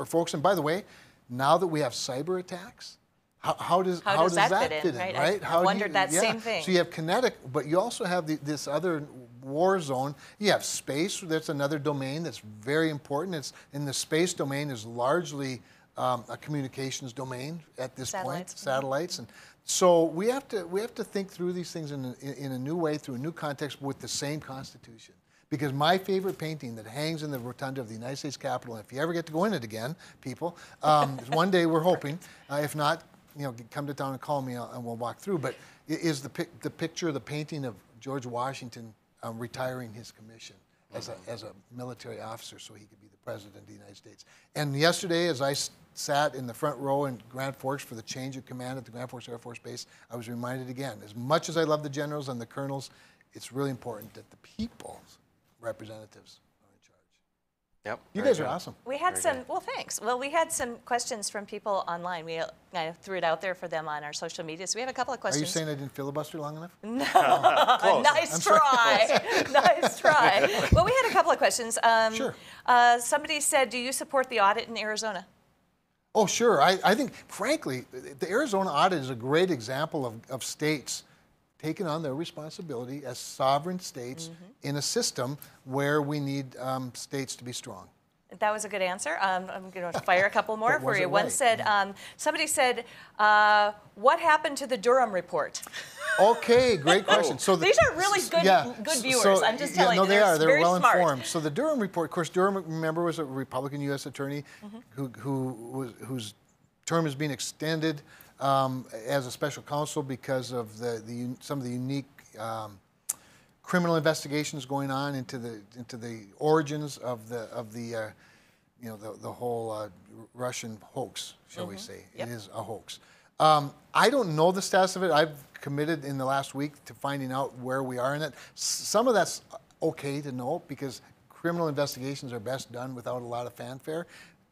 folks, and by the way, now that we have cyber attacks, how does that fit in, right? I wondered that same thing. So you have kinetic, but you also have this other war zone. You have space. That's another domain that's very important. In the space domain is largely a communications domain at this point, satellites, and so we have to think through these things in a new way, through a new context, with the same Constitution. Because my favorite painting that hangs in the rotunda of the United States Capitol, and if you ever get to go in it again, people, one day we're hoping, if not, come to town and call me and we'll walk through. But it is the picture, the painting of George Washington retiring his commission as a military officer, so he could be the president of the United States. And yesterday, as I sat in the front row in Grand Forks for the change of command at the Grand Forks Air Force Base, I was reminded again, as much as I love the generals and the colonels, it's really important that the people's representatives are in charge. Yep. You guys are awesome. We had thanks. Well, we had some questions from people online. We kind of threw it out there for them on our social media. So we have a couple of questions. Are you saying I didn't filibuster long enough? No. Nice try. Nice try. Well, we had a couple of questions. Sure. Somebody said, do you support the audit in Arizona? Oh, sure. I think, frankly, the Arizona audit is a great example of states taking on their responsibility as sovereign states in a system where we need states to be strong. That was a good answer. I'm going to fire a couple more for you. Right? One said, somebody said, what happened to the Durham report? Okay, great question. So these are really good viewers. So, I'm just telling you. No, they are. They're well smart. informed. So the Durham report, of course, Durham, remember, was a Republican U.S. attorney whose term is being extended as a special counsel because of some of the unique criminal investigations going on into the origins of the whole Russian hoax, shall we say? Yep. It is a hoax. I don't know the status of it. I've committed in the last week to finding out where we are in it. Some of that's okay to know because criminal investigations are best done without a lot of fanfare.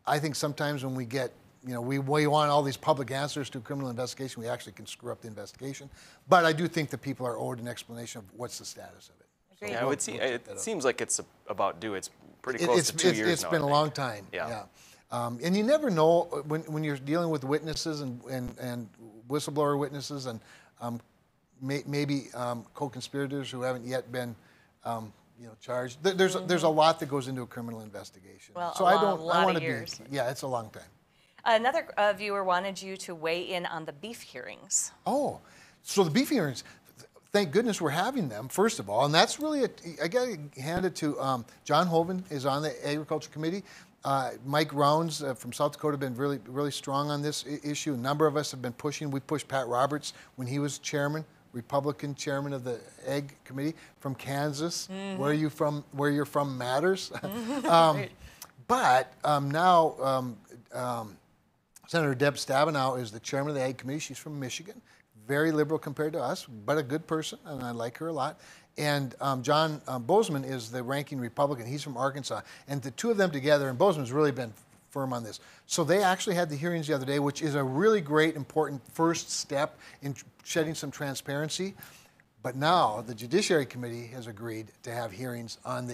I think sometimes when we get, we want all these public answers to a criminal investigation, we actually can screw up the investigation. But I do think that people are owed an explanation of what's the status of it. So yeah, it seems like it's about due. It's pretty close to 2 years It's now, been a long time. Yeah. And you never know when you're dealing with witnesses and whistleblower witnesses and maybe co-conspirators who haven't yet been charged. There's a lot that goes into a criminal investigation. Well, so a lot of years. Yeah, it's a long time. Another viewer wanted you to weigh in on the beef hearings. Oh, so the beef hearings. Thank goodness we're having them, first of all. And that's really, I got to hand it to John Hoven is on the Agriculture Committee. Mike Rounds from South Dakota have been really, really strong on this issue. A number of us have been pushing. We pushed Pat Roberts when he was chairman, Republican chairman of the Ag Committee from Kansas. Where you're from matters. But now Senator Deb Stabenow is the chairman of the Ag Committee. She's from Michigan. Very liberal compared to us, but a good person, and I like her a lot. And John Bozeman is the ranking Republican. He's from Arkansas. And the two of them together, and Bozeman's really been firm on this. So they actually had the hearings the other day, which is a really great, important first step in shedding some transparency. But now the Judiciary Committee has agreed to have hearings on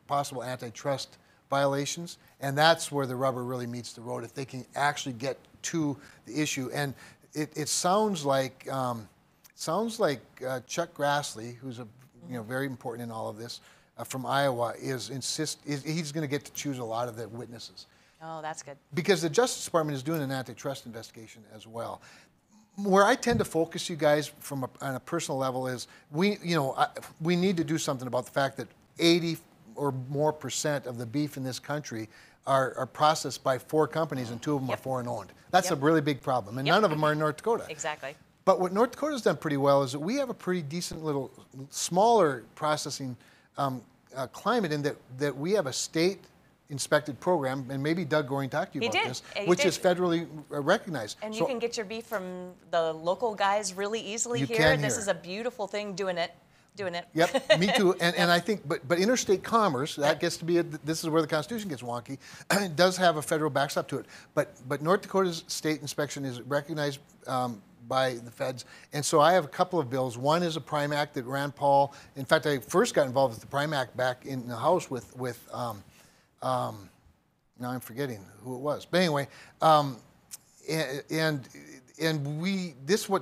possible antitrust violations, and that's where the rubber really meets the road, if they can actually get to the issue. And it sounds like Chuck Grassley, who's very important in all of this, from Iowa, he's going to get to choose a lot of the witnesses. Oh, that's good. Because the Justice Department is doing an antitrust investigation as well. Where I tend to focus, you guys, on a personal level, is we need to do something about the fact that 80 or more % of the beef in this country are processed by 4 companies, and 2 of them are foreign owned. That's a really big problem, and none of them are in North Dakota. Exactly. But what North Dakota's done pretty well is that we have a pretty decent little smaller processing climate, in that we have a state inspected program, and maybe Doug Goring talked to you about this, which is federally recognized. And you can get your beef from the local guys really easily here. This is a beautiful thing, doing it. Yep, me too. And I think, but interstate commerce, that gets to be, this is where the Constitution gets wonky, it does have a federal backstop to it. But North Dakota's state inspection is recognized by the feds. And so I have a couple of bills. One is a Prime Act that Rand Paul, in fact, I first got involved with the Prime Act back in the House with now I'm forgetting who it was. But anyway, what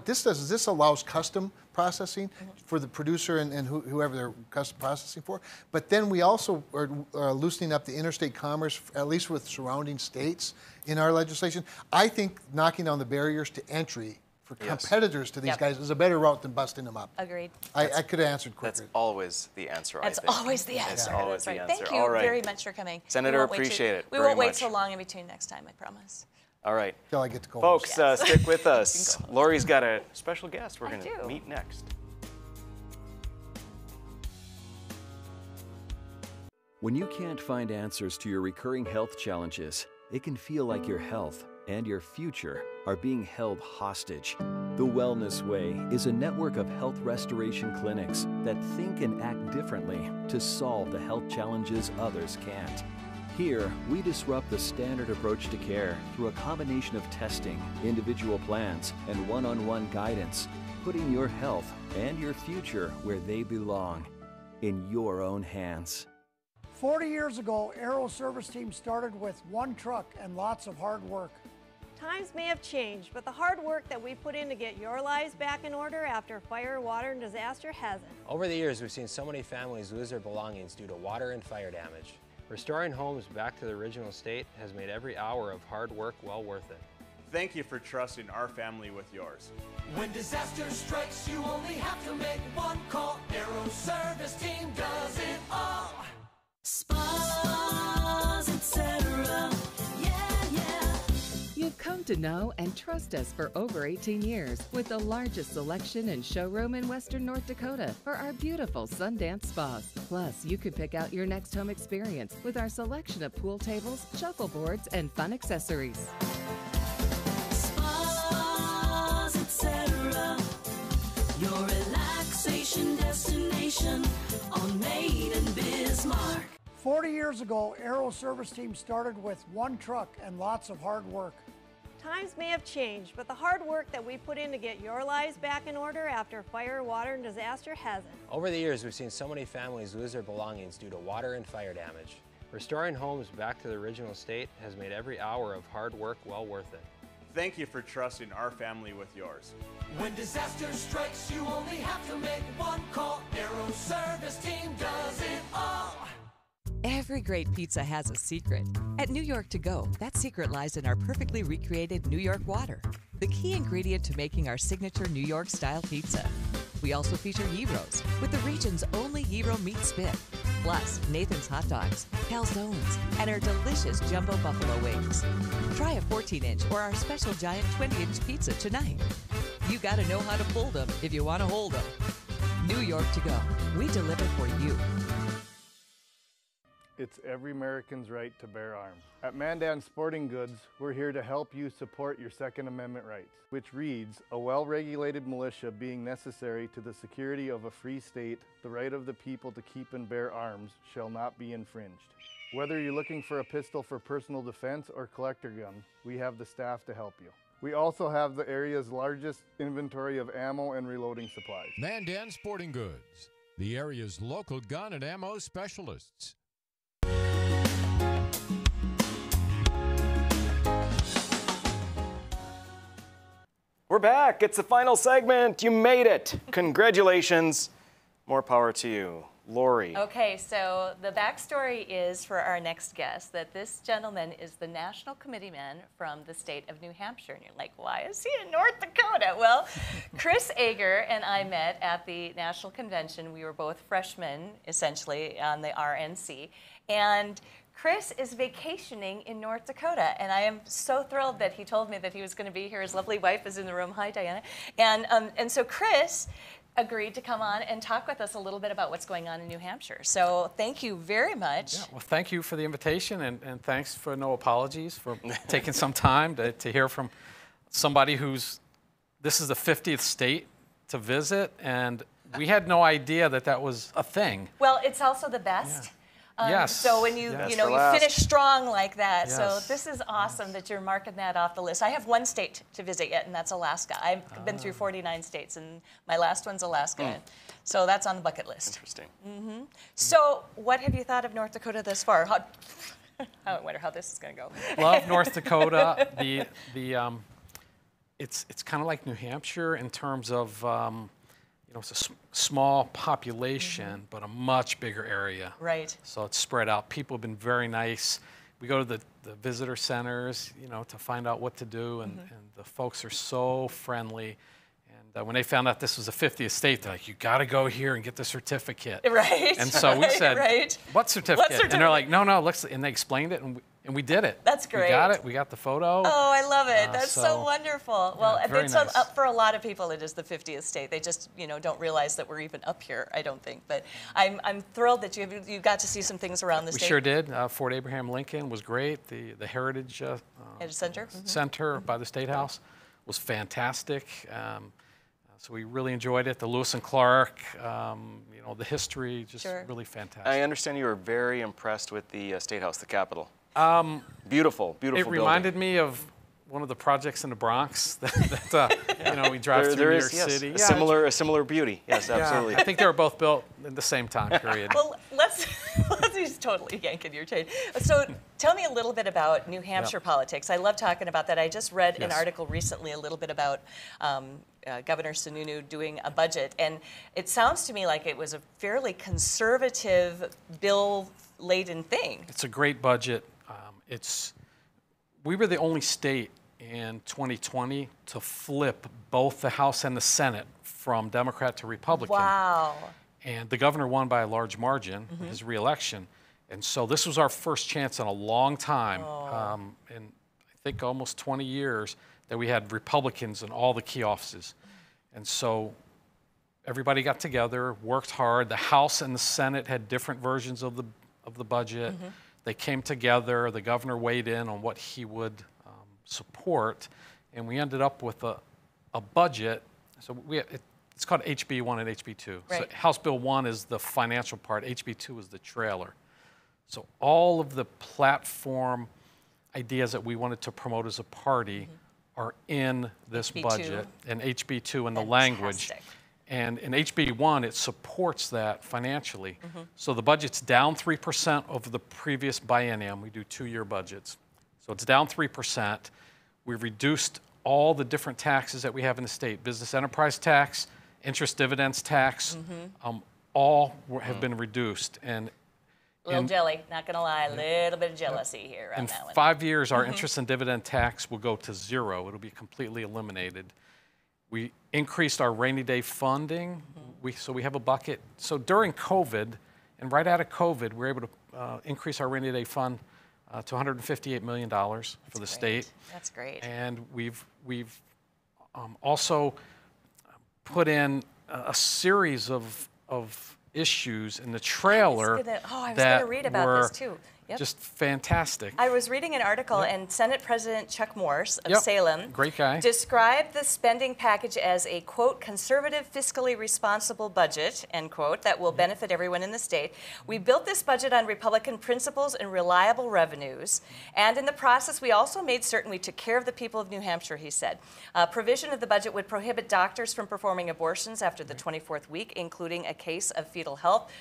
this does is this allows custom processing for the producer and whoever they're custom processing for. But then we also are loosening up the interstate commerce, at least with surrounding states in our legislation. I think knocking down the barriers to entry for competitors to these guys is a better route than busting them up. Agreed. I could have answered quicker. That's always the answer, I think. That's always the answer. That's always the answer. Thank you very much for coming. Senator, appreciate it. We won't wait so long in between next time, I promise. All right. Till I get to go. Folks, stick with us. Lori's got a special guest we're going to meet next. When you can't find answers to your recurring health challenges, it can feel like your health and your future are being held hostage. The Wellness Way is a network of health restoration clinics that think and act differently to solve the health challenges others can't. Here, we disrupt the standard approach to care through a combination of testing, individual plans, and one-on-one guidance, putting your health and your future where they belong, in your own hands. 40 years ago, Aero Service Team started with 1 truck and lots of hard work. Times may have changed, but the hard work that we put in to get your lives back in order after fire, water, and disaster hasn't. Over the years, we've seen so many families lose their belongings due to water and fire damage. Restoring homes back to the original state has made every hour of hard work well worth it. Thank you for trusting our family with yours. When disaster strikes, you only have to make 1 call. Aero Service Team does it all. Spas, etc. Yeah. You've come to know and trust us for over 18 years with the largest selection and showroom in Western North Dakota for our beautiful Sundance spas. Plus, you could pick out your next home experience with our selection of pool tables, shuffleboards, and fun accessories. Spas, etc. Your relaxation destination on Main and Bismarck. 40 years ago, Aero Service Team started with 1 truck and lots of hard work. Times may have changed, but the hard work that we put in to get your lives back in order after fire, water, and disaster hasn't. Over the years, we've seen so many families lose their belongings due to water and fire damage. Restoring homes back to the original state has made every hour of hard work well worth it. Thank you for trusting our family with yours. When disaster strikes, you only have to make 1 call. Aero Service Team does it all. Every great pizza has a secret. At New York To Go, that secret lies in our perfectly recreated New York water, the key ingredient to making our signature New York style pizza. We also feature gyros with the region's only gyro meat spit, plus Nathan's hot dogs, calzones, and our delicious jumbo buffalo wings. Try a 14-inch or our special giant 20-inch pizza tonight. You gotta know how to fold them if you want to hold them. New York To Go, we deliver for you. It's every American's right to bear arms. At Mandan Sporting Goods, we're here to help you support your Second Amendment rights, which reads, a well-regulated militia being necessary to the security of a free state, the right of the people to keep and bear arms shall not be infringed. Whether you're looking for a pistol for personal defense or collector gun, we have the staff to help you. We also have the area's largest inventory of ammo and reloading supplies. Mandan Sporting Goods, the area's local gun and ammo specialists. We're back. It's the final segment. You made it. Congratulations. More power to you. Lori. Okay, so the backstory is for our next guest that this gentleman is the National Committeeman from the state of New Hampshire. And you're like, why is he in North Dakota? Well, Chris Ager and I met at the National Convention. We were both freshmen, essentially, on the RNC. And Chris is vacationing in North Dakota, and I am so thrilled that he told me that he was going to be here. His lovely wife is in the room. Hi, Diana. And so Chris agreed to come on and talk with us a little bit about what's going on in New Hampshire. So thank you very much. Yeah, well, thank you for the invitation, and thanks for no apologies for taking some time to hear from somebody this is the 50th state to visit, and we had no idea that was a thing. Well, it's also the best. Yeah. Yes. So when you finish strong like that, yes. So this is awesome that you're marking that off the list. I have one state to visit yet, and that's Alaska. I've been through 49 states, and my last one's Alaska. So that's on the bucket list. Interesting. So what have you thought of North Dakota thus far? I wonder how this is going to go. Love North Dakota. It's kind of like New Hampshire in terms of it's a small population, but a much bigger area. Right. So it's spread out. People have been very nice. We go to the visitor centers, to find out what to do, and the folks are so friendly. And when they found out this was the 50th state, they're like, you got to go here and get the certificate. Right. And so we said, what certificate? And they're like, no, let's, and they explained it, and we did it. That's great. We got it. We got the photo. Oh, I love it. That's so wonderful. Well, very it's nice. For a lot of people, it is the 50th state. They just, don't realize that we're even up here, I don't think. But I'm thrilled that you got to see some things around the state. We sure did. Fort Abraham Lincoln was great. The Heritage Center? Center by the State House was fantastic. So we really enjoyed it. The Lewis and Clark, the history, just really fantastic. I understand you were very impressed with the State House, the Capitol. Beautiful It reminded me of one of the projects in the Bronx that we drive through New York City. A similar beauty. Yes, absolutely. I think they were both built in the same time period. Well, let's just totally yanking your chain. So tell me a little bit about New Hampshire politics. I love talking about that. I just read an article recently a little bit about Governor Sununu doing a budget, and it sounds to me like it was a fairly conservative bill-laden thing. It's a great budget. We were the only state in 2020 to flip both the House and the Senate from Democrat to Republican. Wow. And the governor won by a large margin, his reelection. And so this was our first chance in a long time, in I think almost 20 years, that we had Republicans in all the key offices. And so everybody got together, worked hard. The House and the Senate had different versions of the budget. They came together. The governor weighed in on what he would support, and we ended up with a budget. So it's called HB1 and HB2. Right. So House Bill 1 is the financial part. HB2 is the trailer. So all of the platform ideas that we wanted to promote as a party are in this HB2. Budget, and HB2 in the language. And in HB1, it supports that financially. So the budget's down 3% over the previous biennium. We do 2-year budgets. So it's down 3%. We've reduced all the different taxes that we have in the state. Business enterprise tax, interest dividends tax, all have been reduced. And a little jelly, not going to lie, a little bit of jealousy here on that one. In 5 years, our interest and dividend tax will go to 0. It'll be completely eliminated. We increased our rainy day funding. So we have a bucket. So during COVID, and right out of COVID, we were able to increase our rainy day fund to $158 million for the state. That's great. And we've also put in a series of issues in the trailer I was going to read about this too. Yep. Just fantastic. I was reading an article, and Senate President Chuck Morse of Salem great guy, described the spending package as a, quote, conservative, fiscally responsible budget, end quote, that will benefit everyone in the state. We built this budget on Republican principles and reliable revenues, and in the process, we also made certain we took care of the people of New Hampshire, he said. Provision of the budget would prohibit doctors from performing abortions after the 24th week, including a case of fetal health,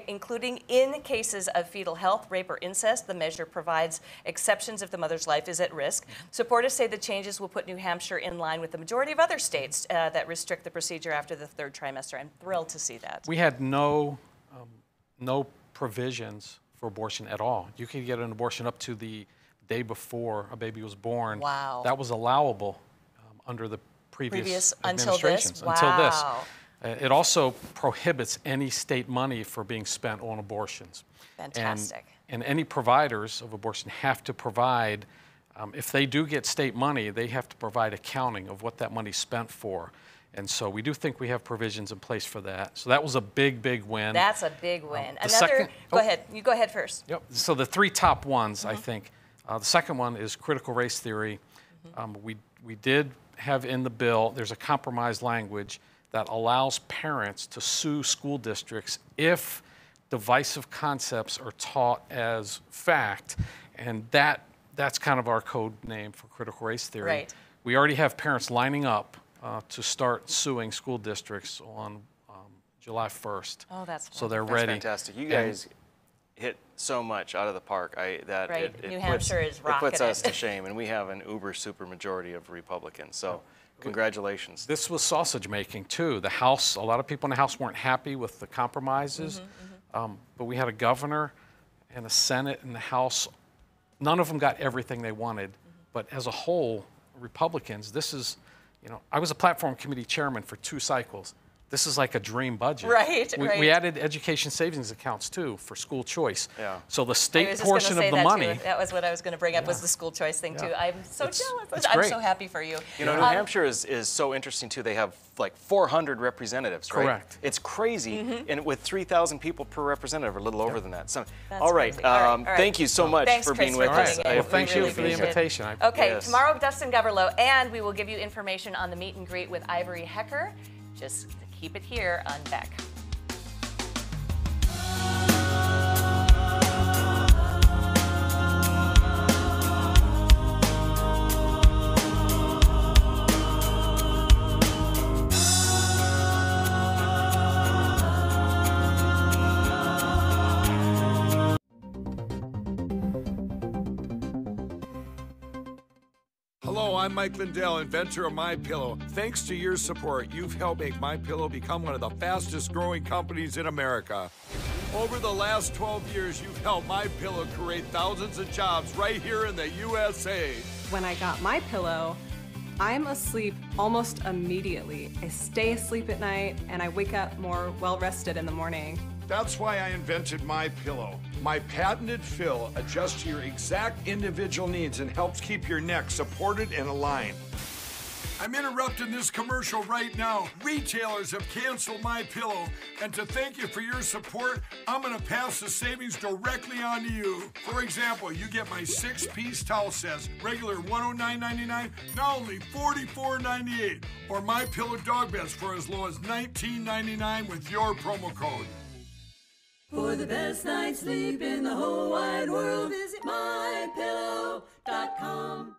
including in cases of fetal health, rape, or incest. The measure provides exceptions if the mother's life is at risk. Supporters say the changes will put New Hampshire in line with the majority of other states that restrict the procedure after the 3rd trimester. I'm thrilled to see that. We had no provisions for abortion at all. You could get an abortion up to the day before a baby was born. Wow. That was allowable under the previous administrations. Until this? Wow. It also prohibits any state money for being spent on abortions. Fantastic. And any providers of abortion have to provide, if they do get state money, they have to provide accounting of what that money's spent for. And so we do think we have provisions in place for that. So that was a big, big win. That's a big win. Go ahead. You go ahead first. Yep. So the 3 top ones, I think. The second one is critical race theory. We did have in the bill, there's a compromise language that allows parents to sue school districts if divisive concepts are taught as fact, and that's kind of our code name for critical race theory. Right. We already have parents lining up to start suing school districts on July 1st. Oh, that's so they're That's ready. Fantastic. You guys hit so much out of the park. New Hampshire is rocking it puts us to shame, and we have an uber super majority of Republicans. So. Congratulations. This was sausage making too. The House, a lot of people in the House weren't happy with the compromises, but we had a governor and a Senate and the House. None of them got everything they wanted, but as a whole, Republicans, this is, I was a platform committee chairman for 2 cycles. This is like a dream budget. Right, we added education savings accounts too for school choice. Yeah. So the state portion of the money. That was what I was going to bring up was the school choice thing too. I'm so jealous. I'm great. so happy for you. New Hampshire is so interesting too. They have like 400 representatives, right? Correct. It's crazy, and with 3,000 people per representative, a little over than that. So, all right. Thank you so much for being with us. Well, thank you for the invitation. Okay, tomorrow, Dustin Goverlow, and we will give you information on the meet and greet with Ivory Hecker. Just keep it here on Beck. Hello, I'm Mike Lindell, inventor of MyPillow. Thanks to your support, you've helped make MyPillow become one of the fastest growing companies in America. Over the last 12 years, you've helped MyPillow create thousands of jobs right here in the USA. When I got MyPillow, I'm asleep almost immediately. I stay asleep at night and I wake up more well-rested in the morning. That's why I invented MyPillow. My patented fill adjusts to your exact individual needs and helps keep your neck supported and aligned. I'm interrupting this commercial right now. Retailers have canceled MyPillow, and to thank you for your support, I'm gonna pass the savings directly on to you. For example, you get my 6-piece towel sets, regular $109.99, now only $44.98, or MyPillow dog beds for as low as $19.99 with your promo code. For the best night's sleep in the whole wide world, visit mypillow.com.